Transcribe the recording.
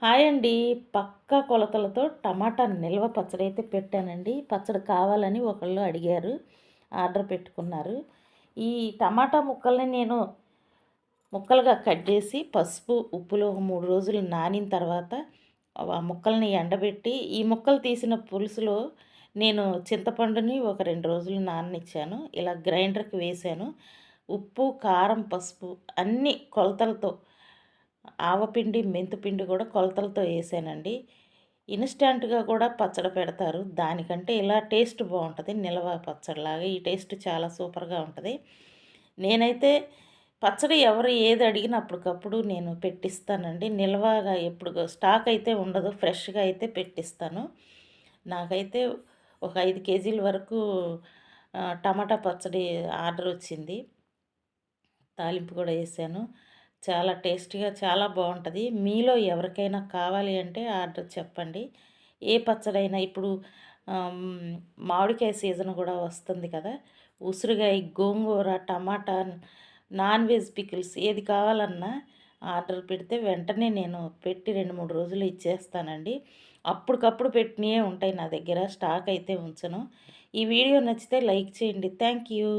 Hi అండి. పక్కా కొలతలతో టమాటా నిల్వ పచ్చడైతే పెట్టానండి. పచ్చడి కావాలని ఒకళ్ళు అడిగారు. ఆర్డర్ పెట్టుకున్నారు. ఈ టమాటా ముక్కల్ని నేను ముక్కలుగా కట్ చేసి పసుపు, ఉప్పులో ఒక 3 రోజులు నానిన తర్వాత ఆ ముక్కల్ని ఎండబెట్టి, ఈ ముక్కలు తీసిన పులుసులో నేను చింతపండుని ఒక 2 రోజులు నాననిచ్చాను. ఇలా గ్రైండర్‌కి వేశాను. ఉప్పు, కారం, పసుపు అన్నీ కొలతలతో ఆవపిండి, మెంతిపిండి కూడా కొలతలతో ఏసానండి. ఇన్‌స్టాంట్‌గా కూడా పచ్చడి పెడతారు. దానికంటే ఇలా టేస్ట్ బావుంటది. నిలవ పచ్చడిలాగా ఈ టేస్ట్ చాలా సూపర్‌గా ఉంటది. నేనైతే పచ్చడి ఎవరు ఏది అడిగినా అప్పటికప్పుడు నేను పెట్టిస్తానండి. నిల్వగా ఎప్పుడు స్టాక్ అయితే ఉండదు. ఫ్రెష్‌గా అయితే పెట్టిస్తాను. నాకైతే ఒక 5 కేజీల వరకు టమాటా పచ్చడి ఆర్డర్ వచ్చింది. తాలింపు కూడా ఏసాను. చాలా టేస్టీగా చాలా బావుంటది. మీలో ఎవరికైనా కావాలి అంటే ఆర్డర్ చెప్పండి. ఏ పచ్చడైనా ఇప్పుడు మామిడికాయ సీజన్ గూడా వస్తుంది కదా! ఉసిరికాయ, గోంగూర, టమాటా, నాన్ వెజ్ పికిల్స్ ఏది కావాలన్నా ఆర్డర్ పెడితే వెంటనే నేను పెట్టి 2, 3 రోజుల్లో ఇచ్చేస్తానండి. అప్పటికప్పుడు పెట్టినయే ఉంటాయి నా దగ్గర. స్టాక్ అయితే ఉంచను. ఈ వీడియో నచ్చితే లైక్ చేయండి. Thank you.